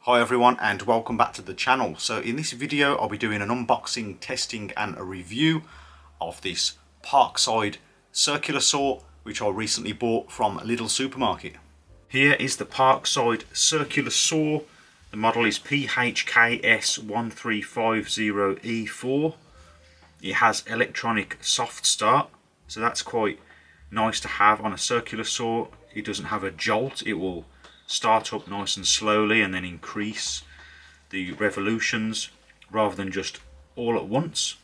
Hi everyone and welcome back to the channel. So in this video I'll be doing an unboxing, testing and a review of this Parkside circular saw which I recently bought from Lidl supermarket. Here is the Parkside circular saw. The model is PHKS 1350E4. It has electronic soft start, so that's quite nice to have on a circular saw. It doesn't have a jolt, it will start up nice and slowly and then increase the revolutions rather than just all at once.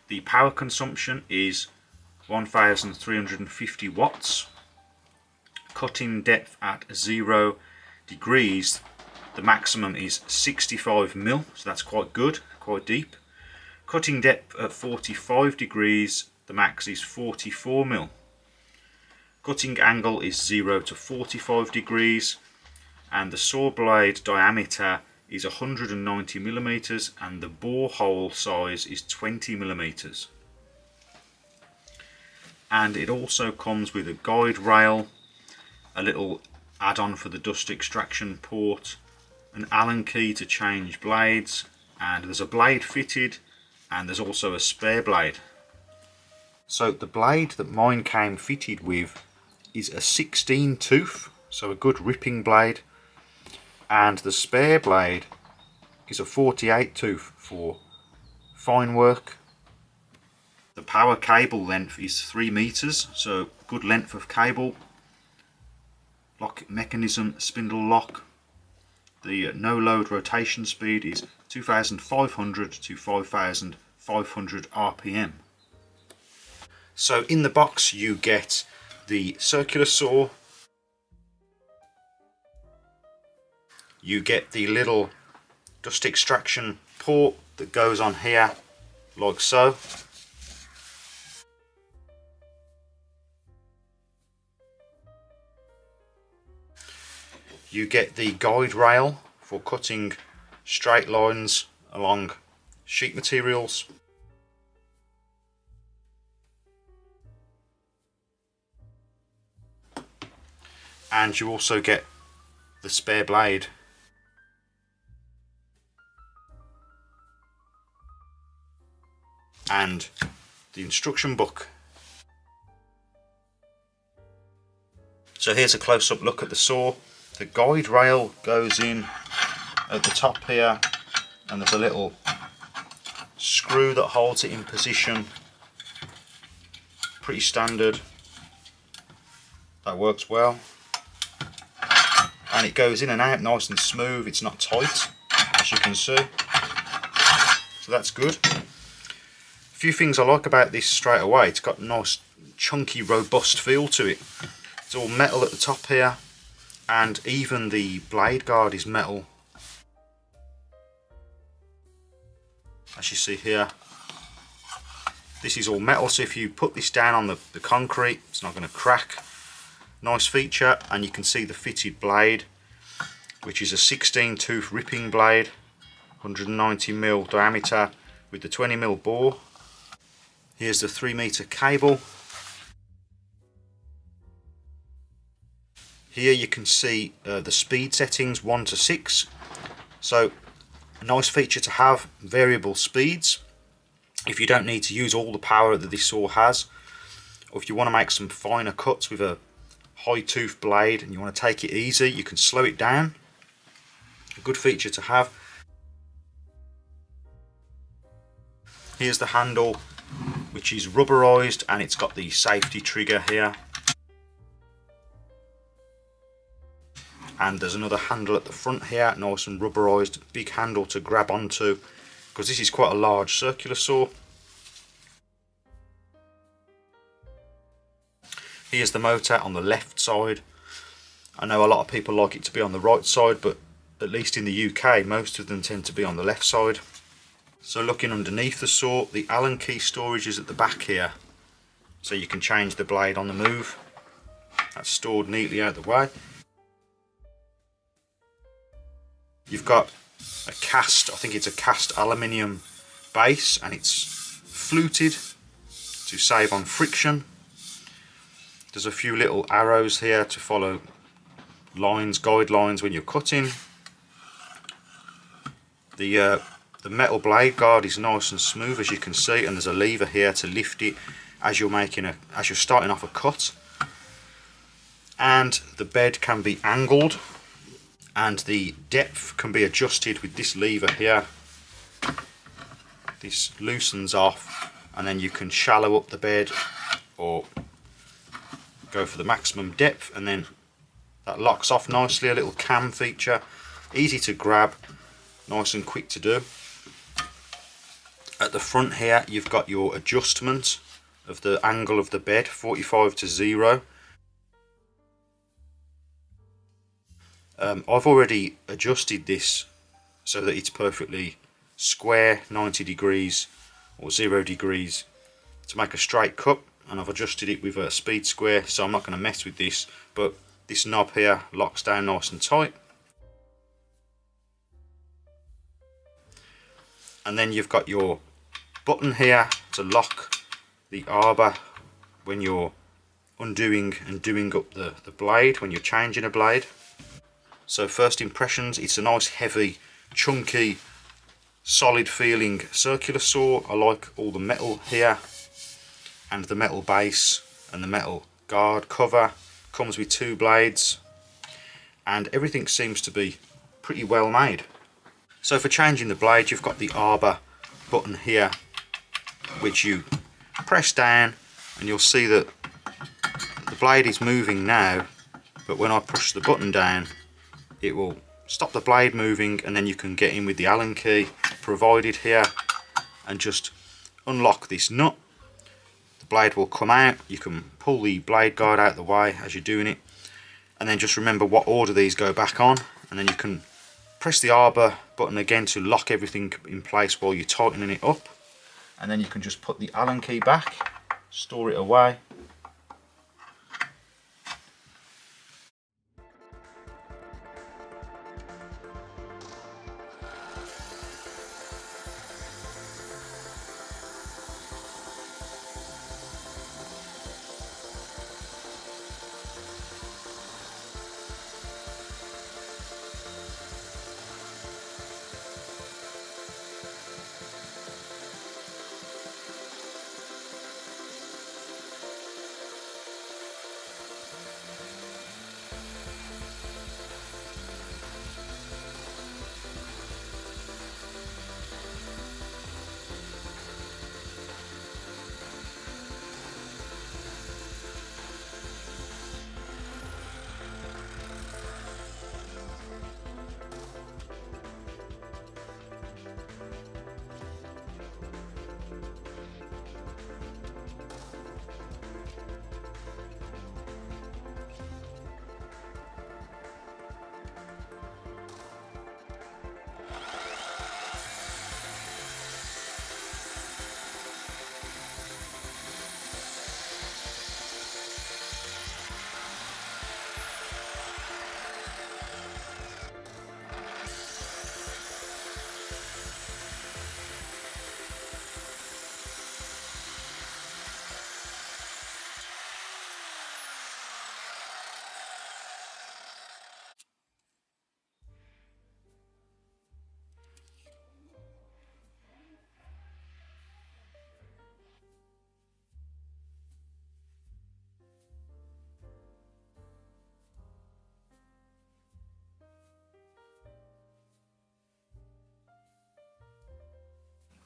The power consumption is 1350 watts. Cutting depth at 0 degrees, the maximum is 65mm, so that's quite good, quite deep. Cutting depth at 45 degrees, the max is 44mm. Cutting angle is 0 to 45 degrees, and the saw blade diameter is 190mm and the bore hole size is 20mm. And it also comes with a guide rail, a little add-on for the dust extraction port, an Allen key to change blades, and there's a blade fitted and there's also a spare blade. So the blade that mine came fitted with is a 16 tooth, so a good ripping blade, and the spare blade is a 48 tooth for fine work. The power cable length is 3 meters, so good length of cable. Lock mechanism spindle lock. The no load rotation speed is 2500 to 5500 RPM. So in the box you get the circular saw, you get the little dust extraction port that goes on here like so. You get the guide rail for cutting straight lines along sheet materials. And you also get the spare blade. And the instruction book. So here's a close-up look at the saw. The guide rail goes in at the top here, and there's a little screw that holds it in position. Pretty standard. That works well. And it goes in and out nice and smooth, it's not tight, as you can see, so that's good. A few things I like about this straight away: it's got a nice chunky robust feel to it. It's all metal at the top here, and even the blade guard is metal, as you see here. This is all metal, so if you put this down on the concrete, it's not going to crack. Nice feature. And you can see the fitted blade, which is a 16 tooth ripping blade, 190mm diameter with the 20mm bore. Here's the 3 meter cable. Here you can see the speed settings 1 to 6. So a nice feature to have, variable speeds. If you don't need to use all the power that this saw has, or if you want to make some finer cuts with a high tooth blade and you want to take it easy, you can slow it down. A good feature to have. Here's the handle, which is rubberized, and it's got the safety trigger here. And there's another handle at the front here, nice and rubberized, big handle to grab onto, because this is quite a large circular saw. Here's the motor on the left side. I know a lot of people like it to be on the right side, but at least in the UK most of them tend to be on the left side. So looking underneath the saw, the Allen key storage is at the back here, so you can change the blade on the move. That's stored neatly out of the way. You've got a cast, I think it's a cast aluminium base, and it's fluted to save on friction. There's a few little arrows here to follow lines, guidelines when you're cutting. The metal blade guard is nice and smooth, as you can see, and there's a lever here to lift it as you're starting off a cut. And the bed can be angled, and the depth can be adjusted with this lever here. This loosens off, and then you can shallow up the bed or go for the maximum depth, and then that locks off nicely. A little cam feature, easy to grab, nice and quick to do. At the front here you've got your adjustment of the angle of the bed, 45 to 0. I've already adjusted this so that it's perfectly square, 90 degrees or 0 degrees to make a straight cut, and I've adjusted it with a speed square, so I'm not going to mess with this. But this knob here locks down nice and tight. And then you've got your button here to lock the arbor when you're undoing and doing up the blade, when you're changing a blade. So first impressions, it's a nice heavy, chunky, solid feeling circular saw. I like all the metal here, and the metal base and the metal guard cover. Comes with 2 blades, and everything seems to be pretty well made. So for changing the blade, you've got the arbor button here, which you press down, and you'll see that the blade is moving now, but when I push the button down it will stop the blade moving, and then you can get in with the Allen key provided here and just unlock this nut. The blade will come out, you can pull the blade guard out of the way as you're doing it, and then just remember what order these go back on, and then you can press the arbor button again to lock everything in place while you're tightening it up, and then you can just put the Allen key back, store it away.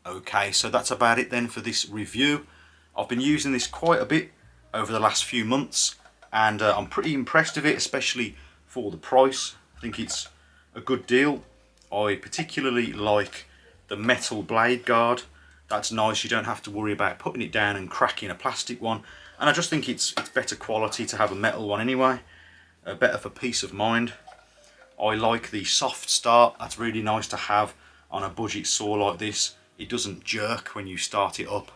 Okay, so that's about it then for this review. I've been using this quite a bit over the last few months, and I'm pretty impressed with it, especially for the price. I think it's a good deal. I particularly like the metal blade guard. That's nice, you don't have to worry about putting it down and cracking a plastic one. And I just think it's better quality to have a metal one anyway, better for peace of mind. I like the soft start, that's really nice to have on a budget saw like this. It doesn't jerk when you start it up,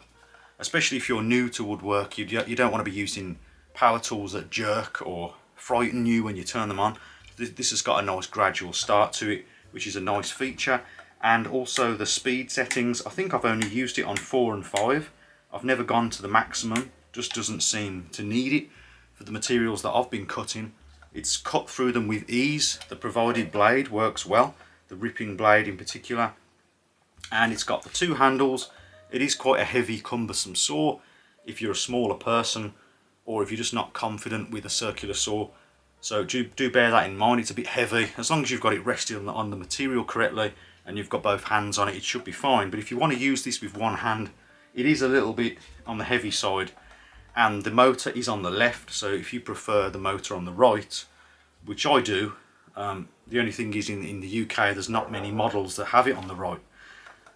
especially if you're new to woodwork. You don't want to be using power tools that jerk or frighten you when you turn them on. This has got a nice gradual start to it, which is a nice feature. And also the speed settings, I think I've only used it on 4 and 5. I've never gone to the maximum, just doesn't seem to need it for the materials that I've been cutting. It's cut through them with ease. The provided blade works well, the ripping blade in particular. and it's got the two handles. It is quite a heavy, cumbersome saw if you're a smaller person, or if you're just not confident with a circular saw. So do bear that in mind. It's a bit heavy. As long as you've got it rested on the material correctly and you've got both hands on it, it should be fine. But if you want to use this with one hand, it is a little bit on the heavy side, and the motor is on the left. So if you prefer the motor on the right, which I do, the only thing is in the UK there's not many models that have it on the right,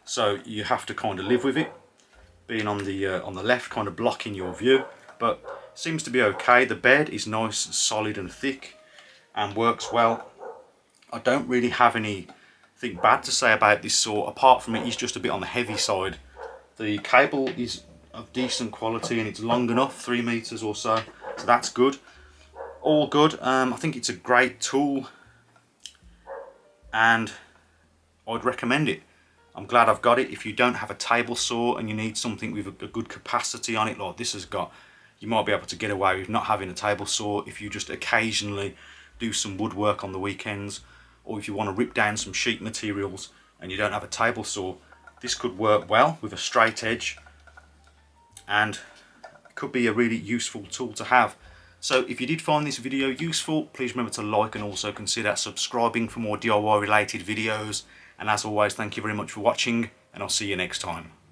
so you have to kind of live with it being on the left, kind of blocking your view. But seems to be okay. The bed is nice and solid and thick and works well. I don't really have anything bad to say about this saw, apart from it is just a bit on the heavy side. The cable is of decent quality and it's long enough, 3 meters or so that's good. All good. I think it's a great tool and I'd recommend it. I'm glad I've got it. If you don't have a table saw and you need something with a good capacity on it like this has got, you might be able to get away with not having a table saw if you just occasionally do some woodwork on the weekends, or if you want to rip down some sheet materials and you don't have a table saw. This could work well with a straight edge and could be a really useful tool to have. So if you did find this video useful, please remember to like and also consider subscribing for more DIY related videos. And as always, thank you very much for watching, and I'll see you next time.